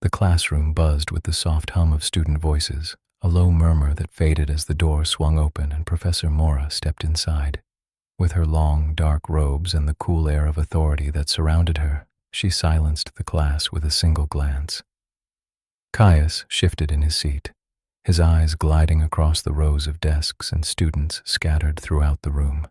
The classroom buzzed with the soft hum of student voices, a low murmur that faded as the door swung open and Professor Mora stepped inside. With her long, dark robes and the cool air of authority that surrounded her, she silenced the class with a single glance. Kaius shifted in his seat, his eyes gliding across the rows of desks and students scattered throughout the room.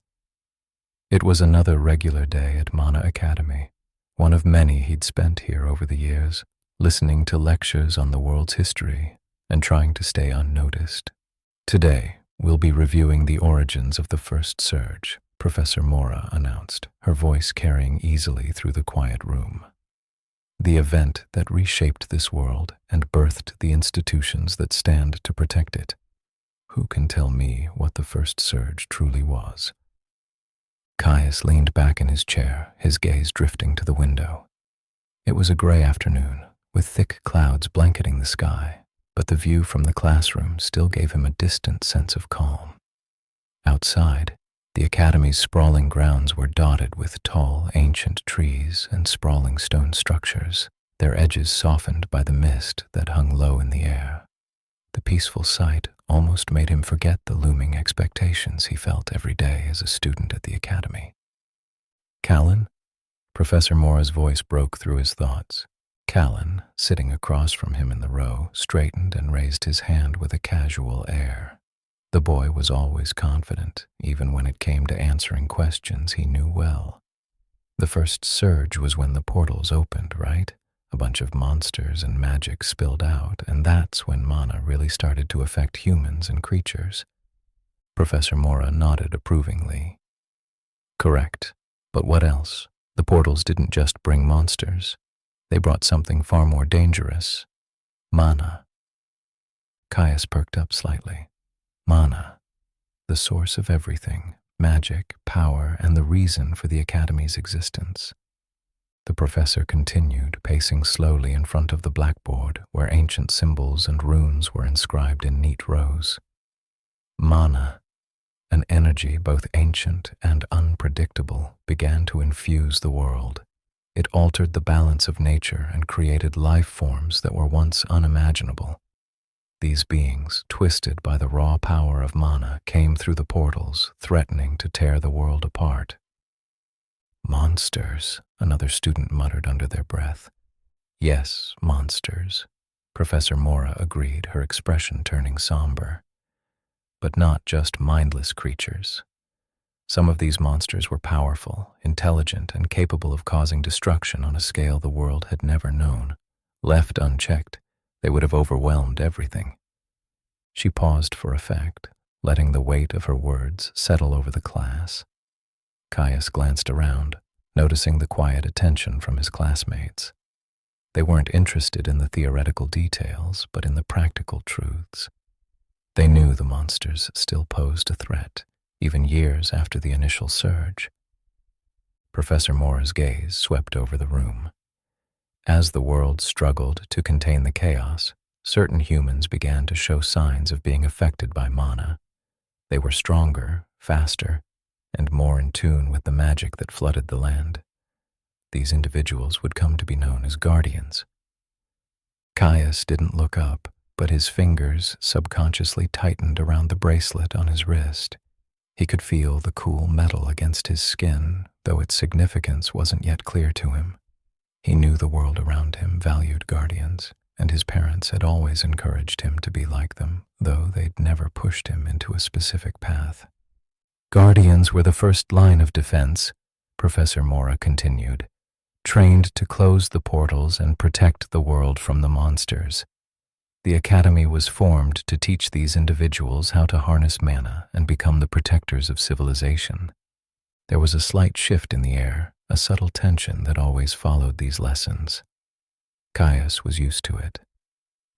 It was another regular day at Mana Academy, one of many he'd spent here over the years, listening to lectures on the world's history and trying to stay unnoticed. Today, we'll be reviewing the origins of the First Surge, Professor Mora announced, her voice carrying easily through the quiet room. The event that reshaped this world and birthed the institutions that stand to protect it. Who can tell me what the First Surge truly was? Kaius leaned back in his chair, his gaze drifting to the window. It was a gray afternoon, with thick clouds blanketing the sky, but the view from the classroom still gave him a distant sense of calm. Outside, the academy's sprawling grounds were dotted with tall, ancient trees and sprawling stone structures, their edges softened by the mist that hung low in the air. The peaceful sight almost made him forget the looming expectations he felt every day as a student at the academy. "Callan?" Professor Mora's voice broke through his thoughts. Callan, sitting across from him in the row, straightened and raised his hand with a casual air. The boy was always confident, even when it came to answering questions he knew well. The First Surge was when the portals opened, right? A bunch of monsters and magic spilled out, and that's when mana really started to affect humans and creatures. Professor Mora nodded approvingly. Correct. But what else? The portals didn't just bring monsters. They brought something far more dangerous. Mana. Kaius perked up slightly. Mana, the source of everything, magic, power, and the reason for the Academy's existence. The professor continued, pacing slowly in front of the blackboard where ancient symbols and runes were inscribed in neat rows. Mana, an energy both ancient and unpredictable, began to infuse the world. It altered the balance of nature and created life forms that were once unimaginable. These beings, twisted by the raw power of mana, came through the portals, threatening to tear the world apart. Monsters, another student muttered under their breath. Yes, monsters, Professor Mora agreed, her expression turning somber. But not just mindless creatures. Some of these monsters were powerful, intelligent, and capable of causing destruction on a scale the world had never known. Left unchecked, they would have overwhelmed everything. She paused for effect, letting the weight of her words settle over the class. Kaius glanced around, noticing the quiet attention from his classmates. They weren't interested in the theoretical details, but in the practical truths. They knew the monsters still posed a threat, even years after the initial surge. Professor Mora's gaze swept over the room. As the world struggled to contain the chaos, certain humans began to show signs of being affected by mana. They were stronger, faster, and more in tune with the magic that flooded the land. These individuals would come to be known as guardians. Kaius didn't look up, but his fingers subconsciously tightened around the bracelet on his wrist. He could feel the cool metal against his skin, though its significance wasn't yet clear to him. He knew the world around him valued guardians, and his parents had always encouraged him to be like them, though they'd never pushed him into a specific path. Guardians were the first line of defense, Professor Mora continued, trained to close the portals and protect the world from the monsters. The Academy was formed to teach these individuals how to harness mana and become the protectors of civilization. There was a slight shift in the air, a subtle tension that always followed these lessons. Kaius was used to it.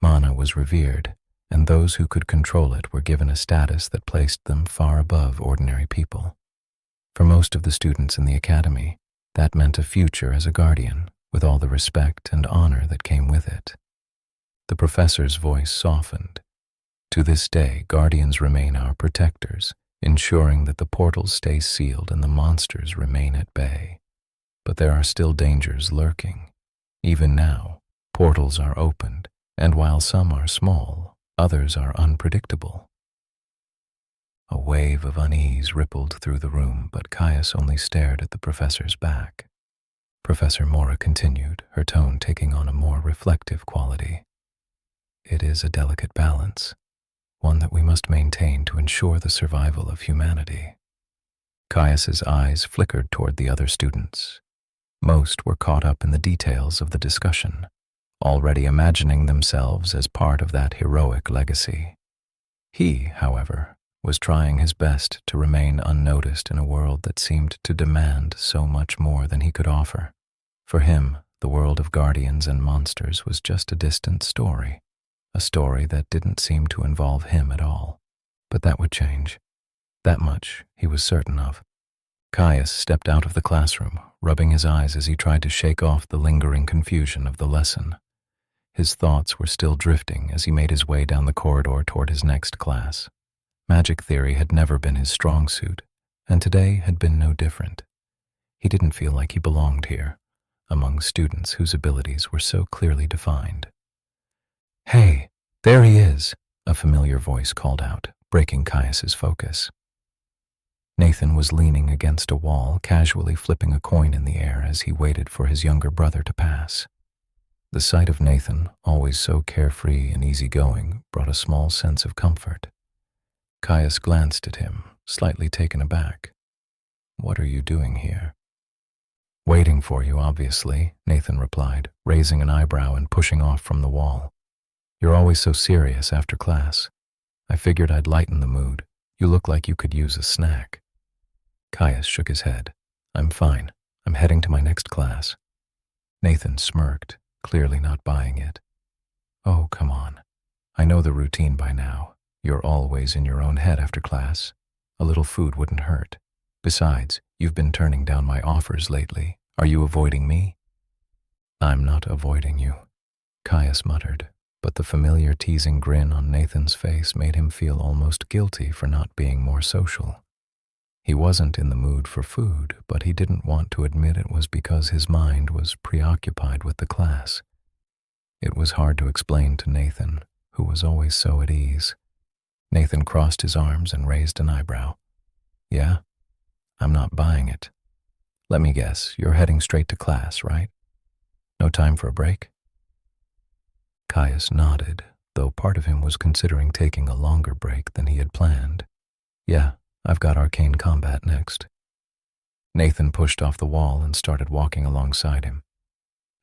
Mana was revered, and those who could control it were given a status that placed them far above ordinary people. For most of the students in the academy, that meant a future as a guardian, with all the respect and honor that came with it. The professor's voice softened. To this day, guardians remain our protectors, ensuring that the portals stay sealed and the monsters remain at bay. But there are still dangers lurking. Even now, Portals are opened, and while some are small, others are unpredictable. A wave of unease rippled through the room, but Kaius only stared at the professor's back. Professor Mora continued, her tone taking on a more reflective quality. It is a delicate balance, one that we must maintain to ensure the survival of humanity. Kaius's eyes flickered toward the other students. Most were caught up in the details of the discussion, already imagining themselves as part of that heroic legacy. He, however, was trying his best to remain unnoticed in a world that seemed to demand so much more than he could offer. For him, the world of guardians and monsters was just a distant story, a story that didn't seem to involve him at all. But that would change. That much he was certain of. Kaius stepped out of the classroom, rubbing his eyes as he tried to shake off the lingering confusion of the lesson. His thoughts were still drifting as he made his way down the corridor toward his next class. Magic theory had never been his strong suit, and today had been no different. He didn't feel like he belonged here, among students whose abilities were so clearly defined. "Hey, there he is," a familiar voice called out, breaking Kaius's focus. Nathan was leaning against a wall, casually flipping a coin in the air as he waited for his younger brother to pass. The sight of Nathan, always so carefree and easygoing, brought a small sense of comfort. Kaius glanced at him, slightly taken aback. "What are you doing here?" "Waiting for you, obviously," Nathan replied, raising an eyebrow and pushing off from the wall. "You're always so serious after class. I figured I'd lighten the mood. You look like you could use a snack." Kaius shook his head. "I'm fine. I'm heading to my next class." Nathan smirked, clearly not buying it. "Oh, come on. I know the routine by now. You're always in your own head after class. A little food wouldn't hurt. Besides, you've been turning down my offers lately. Are you avoiding me?" "I'm not avoiding you," Kaius muttered, but the familiar teasing grin on Nathan's face made him feel almost guilty for not being more social. He wasn't in the mood for food, but he didn't want to admit it was because his mind was preoccupied with the class. It was hard to explain to Nathan, who was always so at ease. Nathan crossed his arms and raised an eyebrow. "Yeah? I'm not buying it. Let me guess, you're heading straight to class, right? No time for a break?" Kaius nodded, though part of him was considering taking a longer break than he had planned. "Yeah, I've got arcane combat next." Nathan pushed off the wall and started walking alongside him.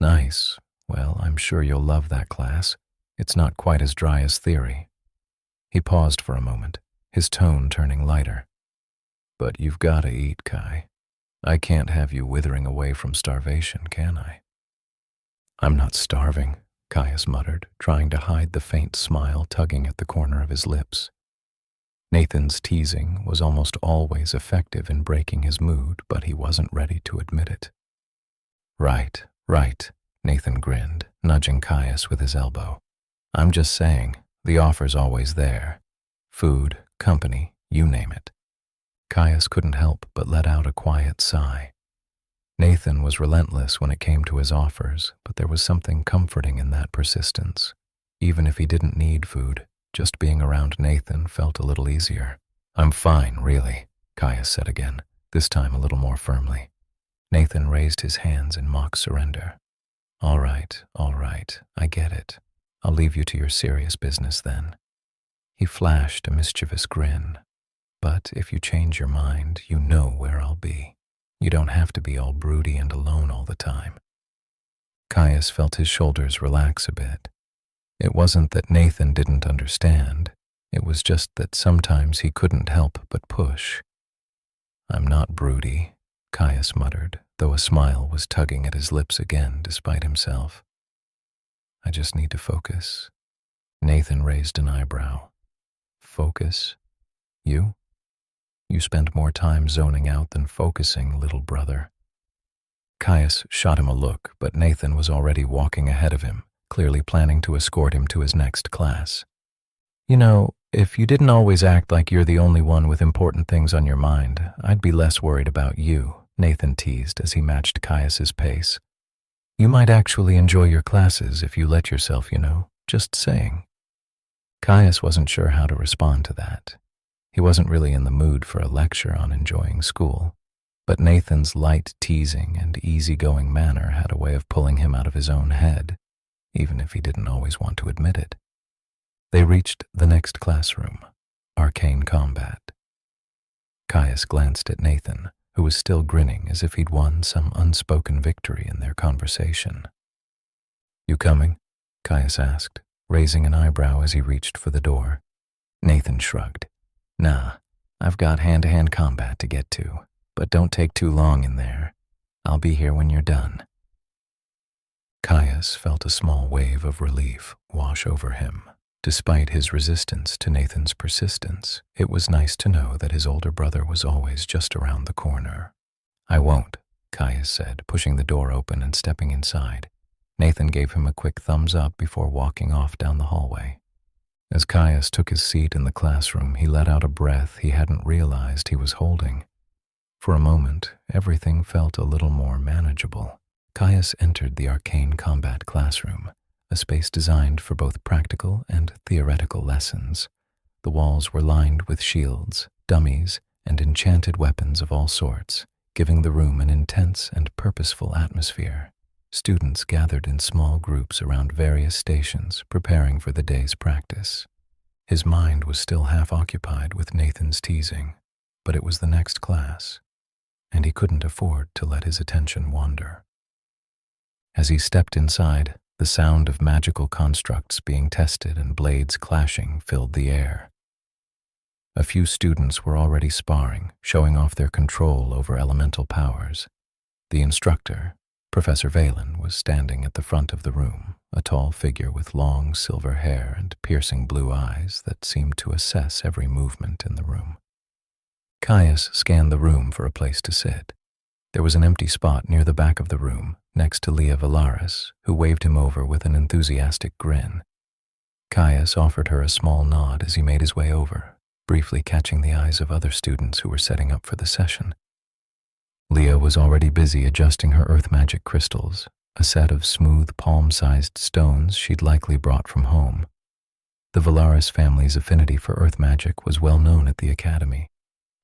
"Nice. Well, I'm sure you'll love that class. It's not quite as dry as theory." He paused for a moment, his tone turning lighter. "But you've got to eat, Kai. I can't have you withering away from starvation, can I?" "I'm not starving," Kaius muttered, trying to hide the faint smile tugging at the corner of his lips. Nathan's teasing was almost always effective in breaking his mood, but he wasn't ready to admit it. Right, Nathan grinned, nudging Kaius with his elbow. "I'm just saying, the offer's always there. Food, company, you name it." Kaius couldn't help but let out a quiet sigh. Nathan was relentless when it came to his offers, but there was something comforting in that persistence. Even if he didn't need food, just being around Nathan felt a little easier. "I'm fine, really," Kaius said again, this time a little more firmly. Nathan raised his hands in mock surrender. All right, I get it. I'll leave you to your serious business then." He flashed a mischievous grin. "But if you change your mind, you know where I'll be. You don't have to be all broody and alone all the time." Kaius felt his shoulders relax a bit. It wasn't that Nathan didn't understand. It was just that sometimes he couldn't help but push. "I'm not broody," Kaius muttered, though a smile was tugging at his lips again despite himself. "I just need to focus." Nathan raised an eyebrow. "Focus? You? You spend more time zoning out than focusing, little brother." Kaius shot him a look, but Nathan was already walking ahead of him, clearly planning to escort him to his next class. "You know, if you didn't always act like you're the only one with important things on your mind, I'd be less worried about you," Nathan teased as he matched Kaius's pace. You might actually enjoy your classes if you let yourself, just saying. Kaius wasn't sure how to respond to that. He wasn't really in the mood for a lecture on enjoying school, but Nathan's light teasing and easygoing manner had a way of pulling him out of his own head, even if he didn't always want to admit it. They reached the next classroom, arcane combat. Kaius glanced at Nathan, who was still grinning as if he'd won some unspoken victory in their conversation. "You coming?" Kaius asked, raising an eyebrow as he reached for the door. Nathan shrugged. "Nah, I've got hand-to-hand combat to get to, but don't take too long in there. I'll be here when you're done." Kaius felt a small wave of relief wash over him. Despite his resistance to Nathan's persistence, it was nice to know that his older brother was always just around the corner. "I won't," Kaius said, pushing the door open and stepping inside. Nathan gave him a quick thumbs up before walking off down the hallway. As Kaius took his seat in the classroom, he let out a breath he hadn't realized he was holding. For a moment, everything felt a little more manageable. Kaius entered the arcane combat classroom, a space designed for both practical and theoretical lessons. The walls were lined with shields, dummies, and enchanted weapons of all sorts, giving the room an intense and purposeful atmosphere. Students gathered in small groups around various stations, preparing for the day's practice. His mind was still half occupied with Nathan's teasing, but it was the next class, and he couldn't afford to let his attention wander. As he stepped inside, the sound of magical constructs being tested and blades clashing filled the air. A few students were already sparring, showing off their control over elemental powers. The instructor, Professor Valen, was standing at the front of the room, a tall figure with long silver hair and piercing blue eyes that seemed to assess every movement in the room. Kaius scanned the room for a place to sit. There was an empty spot near the back of the room, next to Leah Valaris, who waved him over with an enthusiastic grin. Kaius offered her a small nod as he made his way over, briefly catching the eyes of other students who were setting up for the session. Leah was already busy adjusting her earth magic crystals, a set of smooth palm-sized stones she'd likely brought from home. The Valaris family's affinity for earth magic was well known at the academy,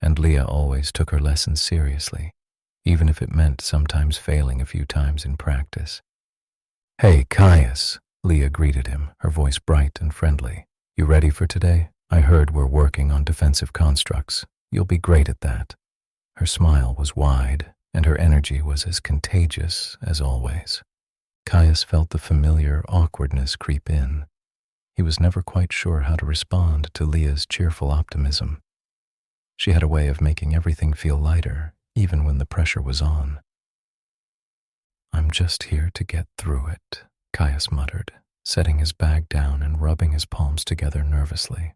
and Leah always took her lessons seriously, even if it meant sometimes failing a few times in practice. "Hey, Kaius," Leah greeted him, her voice bright and friendly. "You ready for today? I heard we're working on defensive constructs. You'll be great at that." Her smile was wide, and her energy was as contagious as always. Kaius felt the familiar awkwardness creep in. He was never quite sure how to respond to Leah's cheerful optimism. She had a way of making everything feel lighter, even when the pressure was on. "I'm just here to get through it," Kaius muttered, setting his bag down and rubbing his palms together nervously.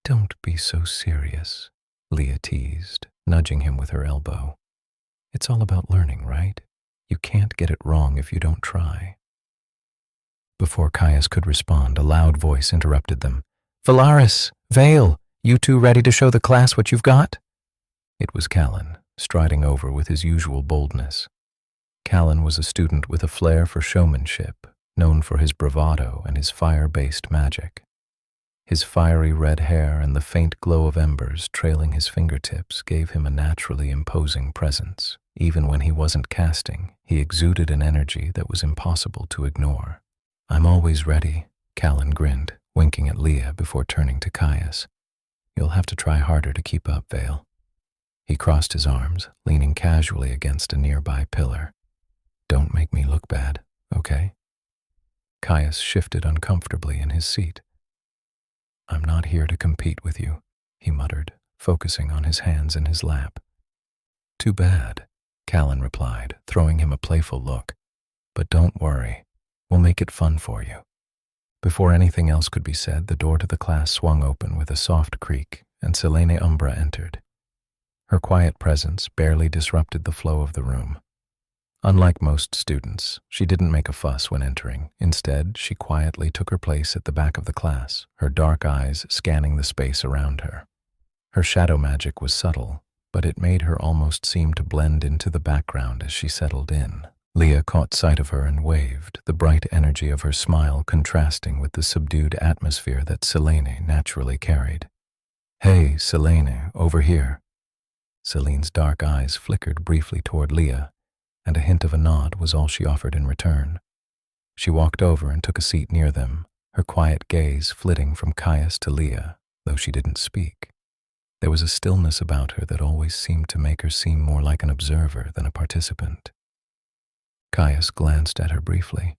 "Don't be so serious," Leah teased, nudging him with her elbow. "It's all about learning, right? You can't get it wrong if you don't try." Before Kaius could respond, a loud voice interrupted them. "Valaris! Vale! You two ready to show the class what you've got?" It was Callan, striding over with his usual boldness. Callan was a student with a flair for showmanship, known for his bravado and his fire-based magic. His fiery red hair and the faint glow of embers trailing his fingertips gave him a naturally imposing presence. Even when he wasn't casting, he exuded an energy that was impossible to ignore. "I'm always ready," Callan grinned, winking at Leah before turning to Kaius. "You'll have to try harder to keep up, Vale." He crossed his arms, leaning casually against a nearby pillar. "Don't make me look bad, okay?" Kaius shifted uncomfortably in his seat. "I'm not here to compete with you," he muttered, focusing on his hands in his lap. "Too bad," Callan replied, throwing him a playful look. "But don't worry, we'll make it fun for you." Before anything else could be said, the door to the class swung open with a soft creak, and Selene Umbra entered. Her quiet presence barely disrupted the flow of the room. Unlike most students, she didn't make a fuss when entering. Instead, she quietly took her place at the back of the class, her dark eyes scanning the space around her. Her shadow magic was subtle, but it made her almost seem to blend into the background as she settled in, Leah caught sight of her and waved, the bright energy of her smile contrasting with the subdued atmosphere that Selene naturally carried. "Hey, Selene, over here." Celine's dark eyes flickered briefly toward Leah, and a hint of a nod was all she offered in return. She walked over and took a seat near them, her quiet gaze flitting from Kaius to Leah, though she didn't speak. There was a stillness about her that always seemed to make her seem more like an observer than a participant. Kaius glanced at her briefly.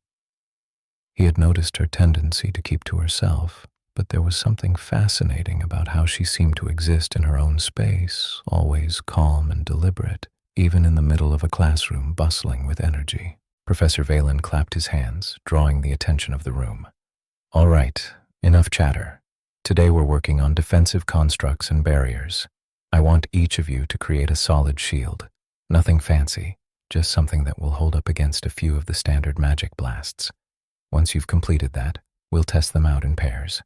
He had noticed her tendency to keep to herself, but there was something fascinating about how she seemed to exist in her own space, always calm and deliberate, even in the middle of a classroom bustling with energy. Professor Valen clapped his hands, drawing the attention of the room. "All right, enough chatter. Today we're working on defensive constructs and barriers. I want each of you to create a solid shield. Nothing fancy, just something that will hold up against a few of the standard magic blasts. Once you've completed that, we'll test them out in pairs."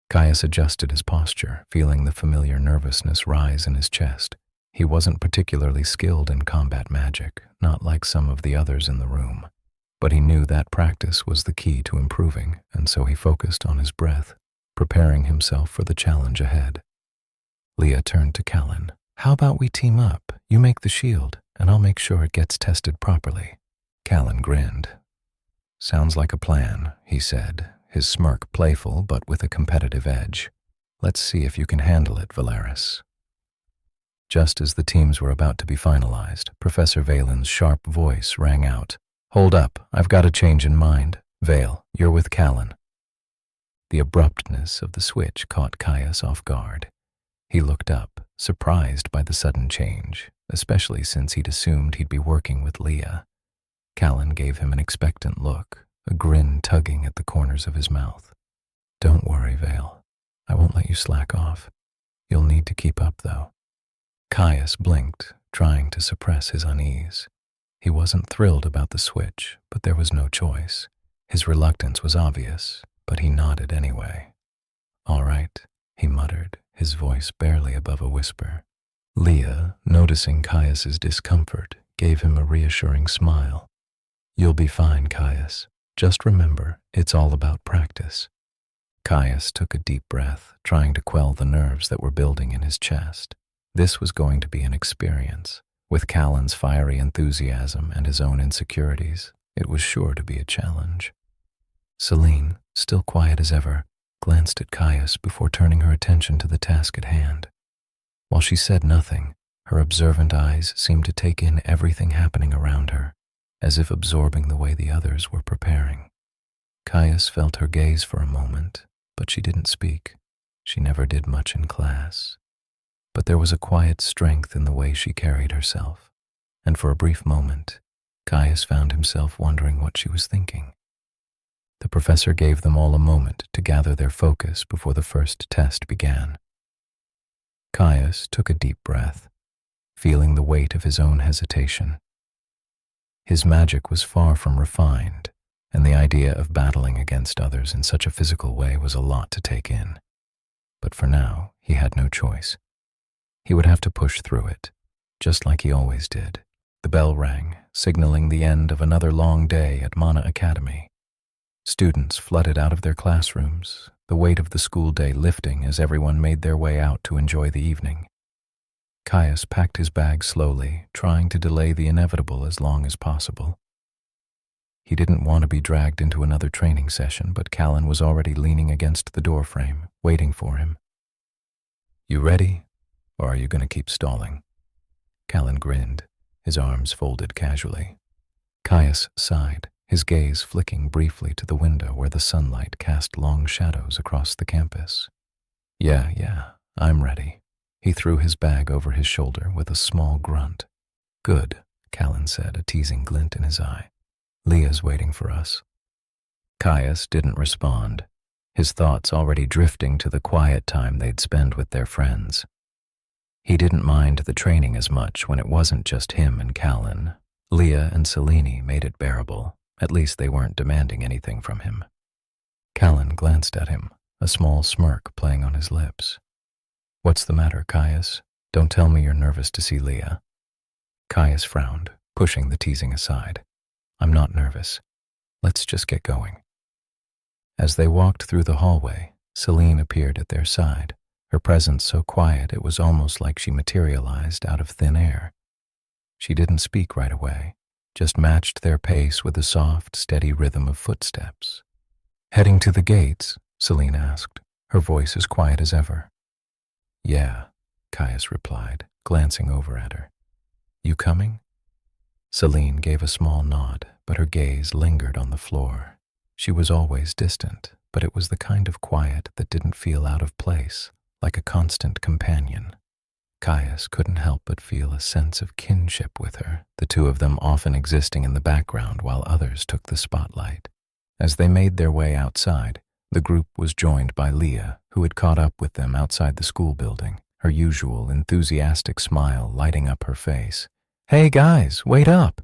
Kaius adjusted his posture, feeling the familiar nervousness rise in his chest. He wasn't particularly skilled in combat magic, not like some of the others in the room. But he knew that practice was the key to improving, and so he focused on his breath, preparing himself for the challenge ahead. Leah turned to Callan. "How about we team up? You make the shield, and I'll make sure it gets tested properly." Callan grinned. "Sounds like a plan," he said, his smirk playful but with a competitive edge. "Let's see if you can handle it, Valeris." Just as the teams were about to be finalized, Professor Valen's sharp voice rang out. "Hold up, I've got a change in mind. Vale, you're with Callan." The abruptness of the switch caught Kaius off guard. He looked up, surprised by the sudden change, especially since he'd assumed he'd be working with Leah. Callan gave him an expectant look, a grin tugging at the corners of his mouth. "Don't worry, Vale. I won't let you slack off. You'll need to keep up, though." Kaius blinked, trying to suppress his unease. He wasn't thrilled about the switch, but there was no choice. His reluctance was obvious, but he nodded anyway. "All right," he muttered, his voice barely above a whisper. Leah, noticing Kaius's discomfort, gave him a reassuring smile. "You'll be fine, Kaius. Just remember, it's all about practice." Kaius took a deep breath, trying to quell the nerves that were building in his chest. This was going to be an experience. With Callan's fiery enthusiasm and his own insecurities, it was sure to be a challenge. Selene, still quiet as ever, glanced at Kaius before turning her attention to the task at hand. While she said nothing, her observant eyes seemed to take in everything happening around her, as if absorbing the way the others were preparing. Kaius felt her gaze for a moment, but she didn't speak. She never did much in class. But there was a quiet strength in the way she carried herself, and for a brief moment, Kaius found himself wondering what she was thinking. The professor gave them all a moment to gather their focus before the first test began. Kaius took a deep breath, feeling the weight of his own hesitation. His magic was far from refined, and the idea of battling against others in such a physical way was a lot to take in. But for now, he had no choice. He would have to push through it, just like he always did. The bell rang, signaling the end of another long day at Mana Academy. Students flooded out of their classrooms, the weight of the school day lifting as everyone made their way out to enjoy the evening. Kaius packed his bag slowly, trying to delay the inevitable as long as possible. He didn't want to be dragged into another training session, but Callan was already leaning against the doorframe, waiting for him. "You ready, or are you going to keep stalling?" Callan grinned, his arms folded casually. Kaius sighed, his gaze flicking briefly to the window where the sunlight cast long shadows across the campus. Yeah, I'm ready." He threw his bag over his shoulder with a small grunt. "Good," Callan said, a teasing glint in his eye. "Leah's waiting for us." Kaius didn't respond, his thoughts already drifting to the quiet time they'd spend with their friends. He didn't mind the training as much when it wasn't just him and Callan. Leah and Selene made it bearable. At least they weren't demanding anything from him. Callan glanced at him, a small smirk playing on his lips. "What's the matter, Kaius? Don't tell me you're nervous to see Leah." Kaius frowned, pushing the teasing aside. I'm not nervous. Let's just get going. As they walked through the hallway, Celine appeared at their side, her presence so quiet it was almost like she materialized out of thin air. She didn't speak right away, just matched their pace with the soft, steady rhythm of footsteps. Heading to the gates? Celine asked, her voice as quiet as ever. Yeah, Kaius replied, glancing over at her. You coming? Celine gave a small nod, but her gaze lingered on the floor. She was always distant, but it was the kind of quiet that didn't feel out of place, like a constant companion. Kaius couldn't help but feel a sense of kinship with her, the two of them often existing in the background while others took the spotlight. As they made their way outside, the group was joined by Leah, who had caught up with them outside the school building, her usual enthusiastic smile lighting up her face. Hey guys, wait up!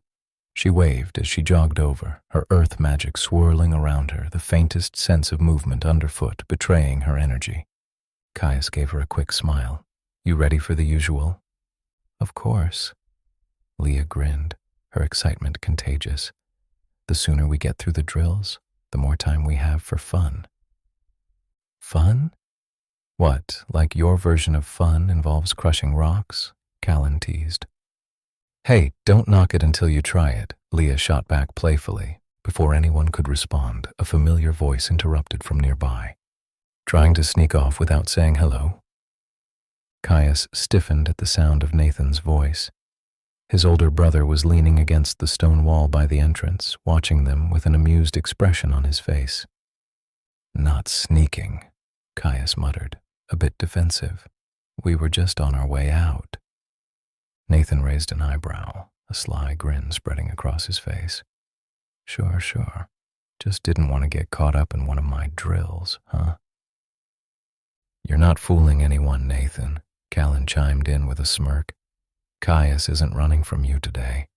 She waved as she jogged over, her earth magic swirling around her, the faintest sense of movement underfoot betraying her energy. Kaius gave her a quick smile. You ready for the usual? Of course. Leah grinned, her excitement contagious. The sooner we get through the drills, the more time we have for fun. Fun? What, like your version of fun involves crushing rocks? Callan teased. Hey, don't knock it until you try it, Leah shot back playfully. Before anyone could respond, a familiar voice interrupted from nearby. Trying to sneak off without saying hello? Kaius stiffened at the sound of Nathan's voice. His older brother was leaning against the stone wall by the entrance, watching them with an amused expression on his face. Not sneaking, Kaius muttered, a bit defensive. We were just on our way out. Nathan raised an eyebrow, a sly grin spreading across his face. Sure. Just didn't want to get caught up in one of my drills, huh? You're not fooling anyone, Nathan, Callan chimed in with a smirk. Kaius isn't running from you today.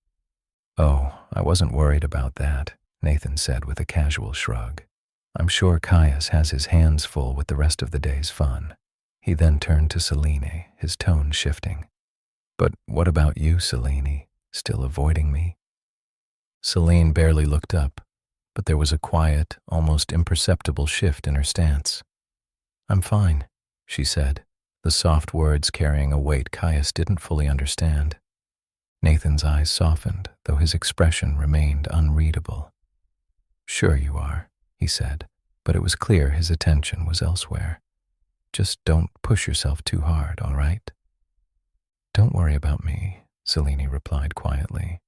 Oh, I wasn't worried about that, Nathan said with a casual shrug. I'm sure Kaius has his hands full with the rest of the day's fun. He then turned to Celine, his tone shifting. But what about you, Celine? Still avoiding me? Celine barely looked up, but there was a quiet, almost imperceptible shift in her stance. I'm fine, she said, the soft words carrying a weight Kaius didn't fully understand. Nathan's eyes softened, though his expression remained unreadable. Sure you are, he said, but it was clear his attention was elsewhere. Just don't push yourself too hard, all right? Don't worry about me, Celine replied quietly.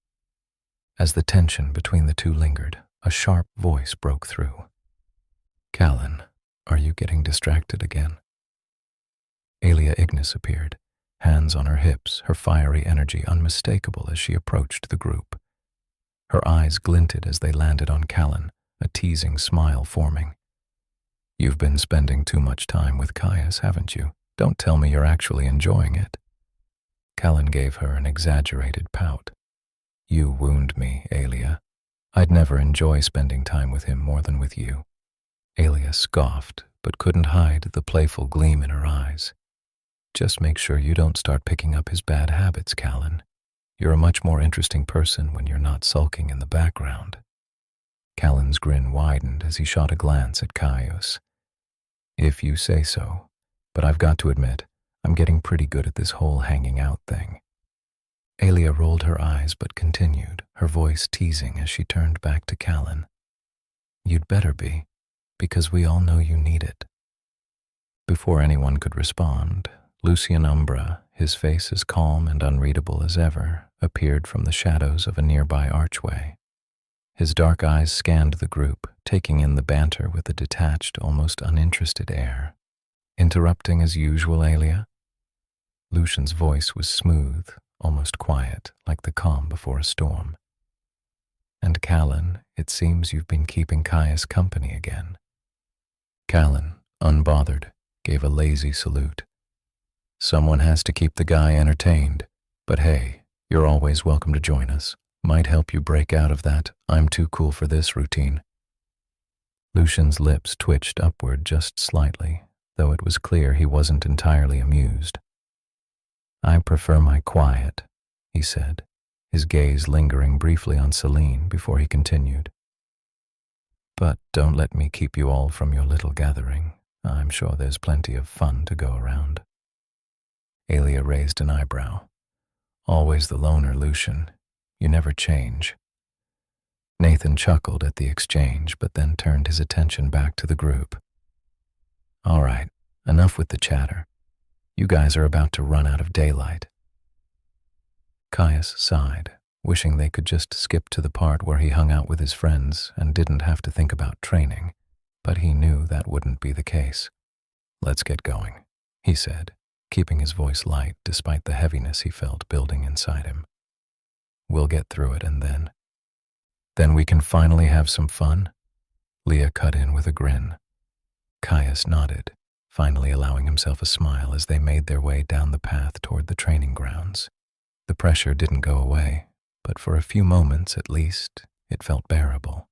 As the tension between the two lingered, a sharp voice broke through. Callan, are you getting distracted again? Aelia Ignis appeared, hands on her hips, her fiery energy unmistakable as she approached the group. Her eyes glinted as they landed on Callan, a teasing smile forming. You've been spending too much time with Kaius, haven't you? Don't tell me you're actually enjoying it. Callan gave her an exaggerated pout. You wound me, Aelia. I'd never enjoy spending time with him more than with you. Aelia scoffed, but couldn't hide the playful gleam in her eyes. Just make sure you don't start picking up his bad habits, Callan. You're a much more interesting person when you're not sulking in the background. Callan's grin widened as he shot a glance at Kaius. If you say so, but I've got to admit, I'm getting pretty good at this whole hanging out thing. Aelia rolled her eyes but continued, her voice teasing as she turned back to Callan. You'd better be, because we all know you need it. Before anyone could respond, Lucian Umbra, his face as calm and unreadable as ever, appeared from the shadows of a nearby archway. His dark eyes scanned the group, taking in the banter with a detached, almost uninterested air. Interrupting as usual, Aelia? Lucian's voice was smooth, almost quiet, like the calm before a storm. And Callan, it seems you've been keeping Kaius company again. Callan, unbothered, gave a lazy salute. Someone has to keep the guy entertained, but hey, you're always welcome to join us. Might help you break out of that I'm too cool for this routine. Lucian's lips twitched upward just slightly, though it was clear he wasn't entirely amused. I prefer my quiet, he said, his gaze lingering briefly on Celine before he continued. But don't let me keep you all from your little gathering. I'm sure there's plenty of fun to go around. Alia raised an eyebrow. Always the loner, Lucian. You never change. Nathan chuckled at the exchange, but then turned his attention back to the group. All right, enough with the chatter. You guys are about to run out of daylight. Kaius sighed, wishing they could just skip to the part where he hung out with his friends and didn't have to think about training, but he knew that wouldn't be the case. Let's get going, he said, keeping his voice light despite the heaviness he felt building inside him. We'll get through it and then we can finally have some fun? Leah cut in with a grin. Kaius nodded, finally allowing himself a smile as they made their way down the path toward the training grounds. The pressure didn't go away, but for a few moments at least, it felt bearable.